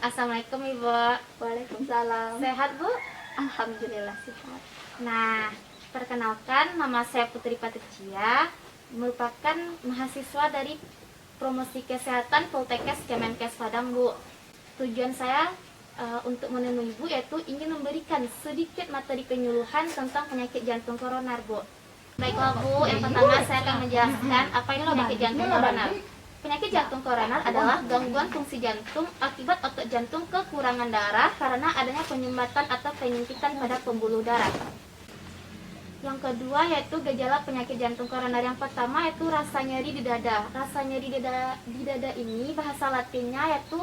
Assalamualaikum Ibu. Waalaikumsalam. Sehat Bu? Alhamdulillah sehat. Nah, perkenalkan nama saya Putri Patricia, merupakan mahasiswa dari Promosi Kesehatan Poltekkes Kemenkes Padang Bu. Tujuan saya untuk menemui Ibu yaitu ingin memberikan sedikit materi penyuluhan tentang penyakit jantung koroner Bu. Baiklah Bu, yang pertama saya akan menjelaskan apa itu penyakit jantung koroner. Penyakit jantung koroner adalah gangguan fungsi jantung akibat otot jantung kekurangan darah karena adanya penyumbatan atau penyempitan pada pembuluh darah. Yang kedua yaitu gejala penyakit jantung koroner. Yang pertama yaitu rasa nyeri di dada. Rasa nyeri di dada ini bahasa latinnya yaitu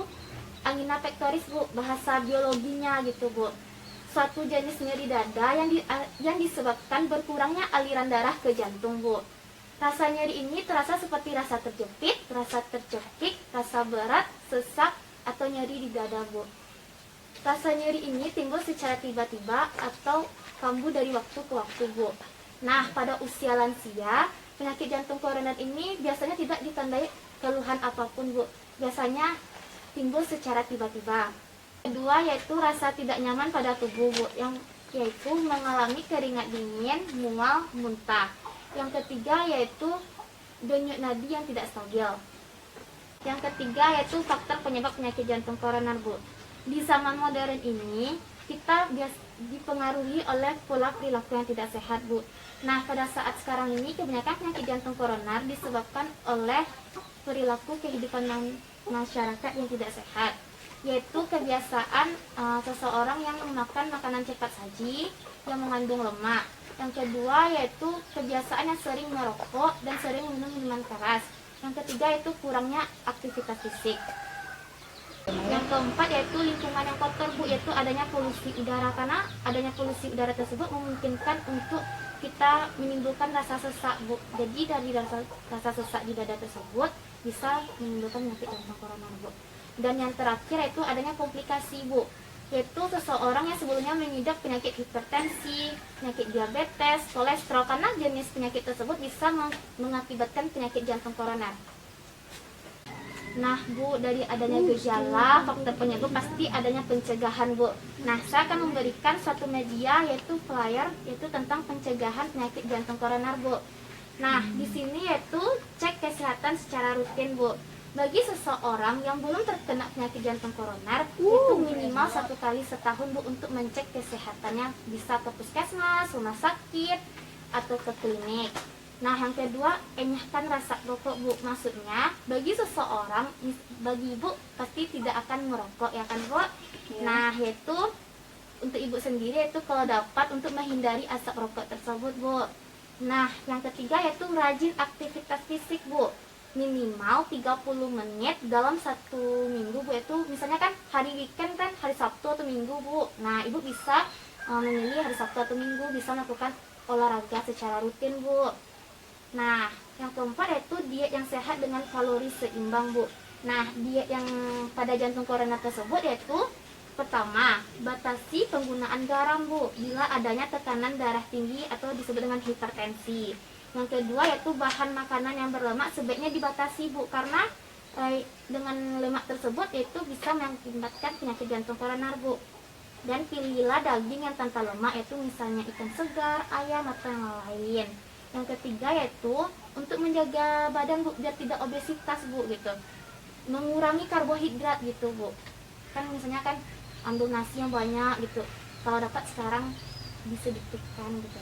angina pectoris Bu, bahasa biologinya gitu Bu. Suatu jenis nyeri dada yang disebabkan berkurangnya aliran darah ke jantung Bu. Rasa nyeri ini terasa seperti rasa terjepit, rasa tercekik, rasa berat, sesak, atau nyeri di dada Bu. Rasa nyeri ini timbul secara tiba-tiba atau kambuh dari waktu ke waktu Bu. Nah, pada usia lansia, penyakit jantung koroner ini biasanya tidak ditandai keluhan apapun Bu. Biasanya timbul secara tiba-tiba. Kedua yaitu rasa tidak nyaman pada tubuh Bu, yaitu mengalami keringat dingin, mual, muntah. Yang ketiga yaitu denyut nadi yang tidak stabil. Yang ketiga yaitu faktor penyebab penyakit jantung koroner Bu. Di zaman modern ini kita dipengaruhi oleh pola perilaku yang tidak sehat Bu. Nah, pada saat sekarang ini kebanyakan penyakit jantung koroner disebabkan oleh perilaku kehidupan masyarakat yang tidak sehat, yaitu kebiasaan seseorang yang memakan makanan cepat saji yang mengandung lemak. Yang kedua yaitu kebiasaan yang sering merokok dan sering minum minuman keras. Yang ketiga yaitu kurangnya aktivitas fisik. Yang keempat yaitu lingkungan yang kotor Bu, yaitu adanya polusi udara, karena adanya polusi udara tersebut memungkinkan untuk kita menimbulkan rasa sesak Bu. Jadi dari rasa sesak di dada tersebut bisa menimbulkan penyakit jantung koroner Bu. Dan yang terakhir yaitu adanya komplikasi Bu, yaitu seseorang yang sebelumnya mengidap penyakit hipertensi, penyakit diabetes, kolesterol, karena jenis penyakit tersebut bisa mengakibatkan penyakit jantung koroner. Nah Bu, dari adanya gejala, faktor penyebab pasti adanya pencegahan Bu. Nah, saya akan memberikan suatu media yaitu flyer yaitu tentang pencegahan penyakit jantung koroner Bu. Nah, di sini yaitu cek kesehatan secara rutin Bu. Bagi seseorang yang belum terkena penyakit jantung koroner, itu minimal 1 kali setahun Bu untuk mencek kesehatannya, bisa ke puskesmas, rumah sakit, atau ke klinik. Nah, yang kedua, enyahkan rasa rokok Bu. Maksudnya, bagi seseorang, bagi Ibu pasti tidak akan merokok ya kan Bu? Nah, yaitu untuk Ibu sendiri itu kalau dapat untuk menghindari asap rokok tersebut Bu. Nah, yang ketiga yaitu rajin aktivitas fisik Bu. Minimal 30 menit dalam 1 minggu Bu, itu misalnya kan hari weekend kan hari Sabtu atau Minggu Bu. Nah, Ibu bisa memilih hari Sabtu atau Minggu bisa melakukan olahraga secara rutin Bu. Nah, yang keempat yaitu diet yang sehat dengan kalori seimbang Bu. Nah, diet yang pada jantung koroner tersebut yaitu pertama, batasi penggunaan garam Bu bila adanya tekanan darah tinggi atau disebut dengan hipertensi. Yang kedua yaitu bahan makanan yang berlemak sebaiknya dibatasi Bu, karena dengan lemak tersebut yaitu bisa mengakibatkan penyakit jantung koroner Bu. Dan pilihlah daging yang tanpa lemak, yaitu misalnya ikan segar, ayam atau yang lain. Yang ketiga yaitu untuk menjaga badan Bu biar tidak obesitas Bu gitu. Mengurangi karbohidrat gitu Bu. Kan misalnya kan ambil nasi yang banyak gitu. Kalau dapat sekarang disedikitkan gitu.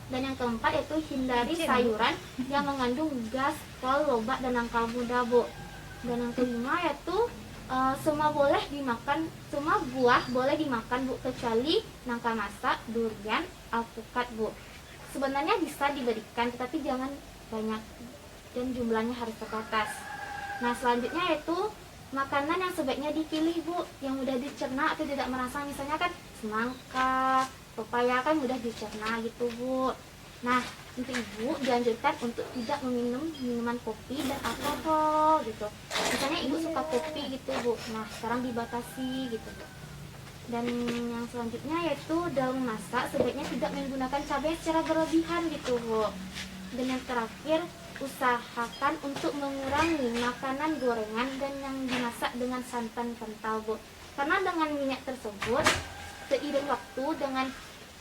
Dan yang keempat yaitu hindari sayuran yang mengandung gas, kol, lobak, dan nangka muda Bu. Dan yang kelima yaitu semua buah boleh dimakan Bu, kecuali nangka masak, durian, alpukat Bu. Sebenarnya bisa diberikan tetapi jangan banyak dan jumlahnya harus terbatas. Nah, selanjutnya yaitu makanan yang sebaiknya dipilih Bu, yang mudah dicerna atau tidak merangsang, misalnya kan semangka, pepaya kan mudah dicerna gitu Bu. Nah, untuk Ibu dianjurkan untuk tidak meminum minuman kopi dan alkohol gitu. Misalnya Ibu suka kopi gitu Bu, nah sekarang dibatasi gitu Bu. Dan yang selanjutnya yaitu daun masak sebaiknya tidak menggunakan cabai secara berlebihan gitu Bu. Dan yang terakhir usahakan untuk mengurangi makanan gorengan dan yang dimasak dengan santan kental, Bu. Karena dengan minyak tersebut, seiring waktu dengan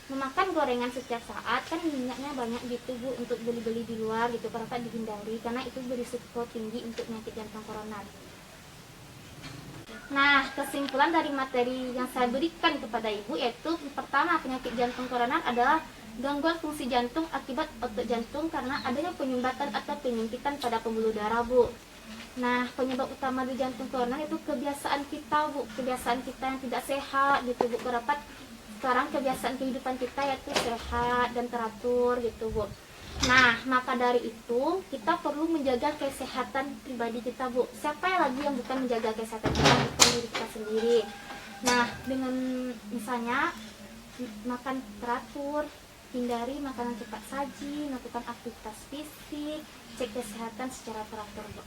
memakan gorengan setiap saat kan minyaknya banyak gitu, Bu, untuk beli-beli di luar gitu, para dihindari karena itu berisiko tinggi untuk penyakit jantung koroner. Nah, kesimpulan dari materi yang saya berikan kepada Ibu yaitu pertama, penyakit jantung koroner adalah gangguan fungsi jantung akibat otot jantung karena adanya penyumbatan atau penyempitan pada pembuluh darah, Bu. Nah, penyebab utama di jantung koroner itu kebiasaan kita, Bu, kebiasaan kita yang tidak sehat gitu, Bu. Kerapat sekarang kebiasaan kehidupan kita yaitu sehat dan teratur gitu, Bu. Nah, maka dari itu kita perlu menjaga kesehatan pribadi kita, Bu. Siapa lagi yang bukan menjaga kesehatan kita, bukan diri kita sendiri. Nah, dengan misalnya makan teratur, hindari makanan cepat saji, melakukan aktivitas fisik, cek kesehatan secara teratur, Bu.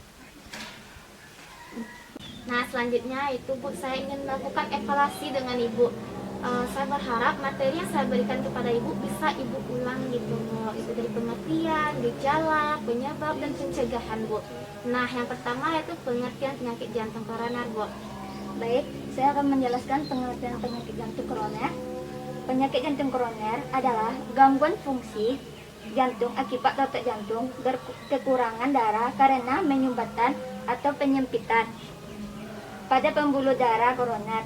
Nah, selanjutnya itu, Bu, saya ingin melakukan evaluasi dengan Ibu. Saya berharap materi yang saya berikan kepada Ibu bisa Ibu ulang gitu, Bu. Itu dari pengertian, gejala, penyebab, dan pencegahan, Bu. Nah, yang pertama yaitu pengertian penyakit jantung koroner, Bu. Baik, saya akan menjelaskan pengertian penyakit jantung koroner. Penyakit jantung koroner adalah gangguan fungsi jantung akibat otot jantung kekurangan darah karena penyumbatan atau penyempitan pada pembuluh darah koroner.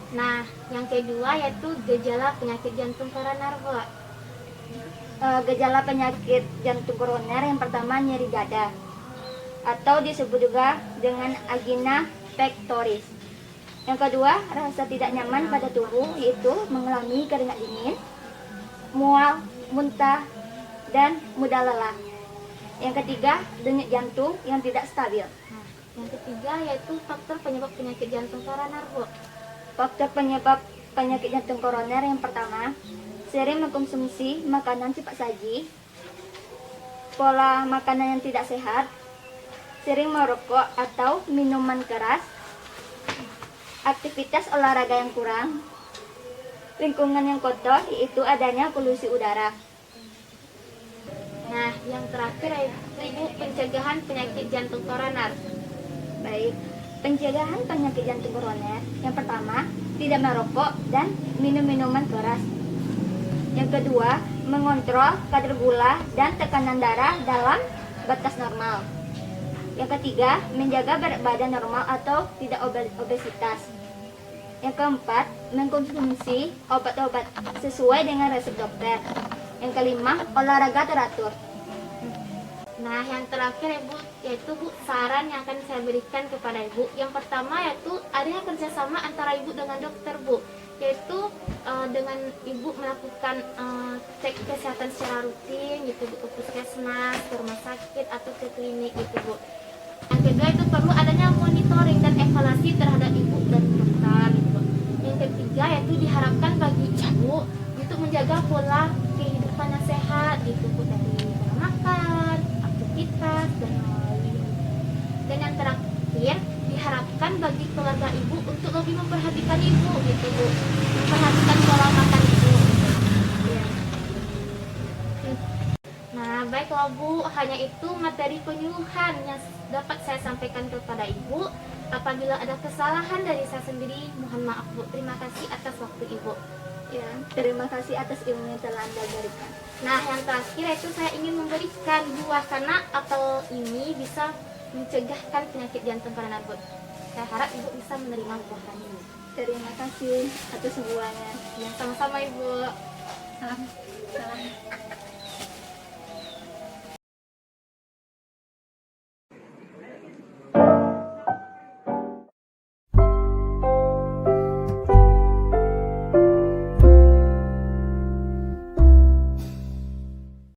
Nah, yang kedua yaitu gejala penyakit jantung koroner, Bu. Gejala penyakit jantung koroner yang pertama nyeri dada atau disebut juga dengan angina pectoris. Yang kedua, rasa tidak nyaman pada tubuh yaitu mengalami keringat dingin, mual, muntah, dan mudah lelah. Yang ketiga, denyut jantung yang tidak stabil. Nah, yang ketiga yaitu faktor penyebab penyakit jantung koroner, Bu. Faktor penyebab penyakit jantung koroner yang pertama, sering mengkonsumsi makanan cepat saji, pola makanan yang tidak sehat, sering merokok atau minuman keras, aktivitas olahraga yang kurang, lingkungan yang kotor, yaitu adanya polusi udara. Nah, yang terakhir yaitu Ibu pencegahan penyakit jantung koroner. Baik, pencegahan penyakit jantung koroner yang pertama, tidak merokok dan minum minuman keras. Yang kedua, mengontrol kadar gula dan tekanan darah dalam batas normal. Yang ketiga, menjaga berat badan normal atau tidak obesitas. Yang keempat, mengkonsumsi obat-obat sesuai dengan resep dokter. Yang kelima, olahraga teratur. Nah, yang terakhir Ibu yaitu, Bu, saran yang akan saya berikan kepada Ibu. Yang pertama yaitu adanya kerjasama antara Ibu dengan dokter, Bu. Yaitu dengan Ibu melakukan cek kesehatan secara rutin gitu, Bu, ke puskesmas, ke rumah sakit atau ke klinik gitu, Bu. Yang kedua itu perlu adanya monitoring dan evaluasi terhadap Ibu dan dokter gitu, Bu. Yang ketiga yaitu diharapkan bagi Ibu untuk menjaga pola kehidupan yang sehat gitu, Bu, dari pola makan, aktivitas, dan lain. Dan yang terakhir diharapkan bagi keluarga Ibu untuk lebih memperhatikan Ibu gitu, Bu, memperhatikan pola makan Ibu gitu. Ya. Nah, baiklah, Bu, hanya itu materi penyuluhan yang dapat saya sampaikan kepada Ibu. Apabila ada kesalahan dari saya sendiri, mohon maaf, Bu. Terima kasih atas waktu Ibu. Ya, terima kasih atas ilmu yang telah Anda berikan. Nah, yang terakhir itu saya ingin memberikan buah karena apel ini bisa mencegahkan penyakit jantung koroner, Bu. Saya harap Ibu bisa menerima buah ini. Terima kasih atas semuanya. Ya, sama-sama, Ibu. Salam. Salam.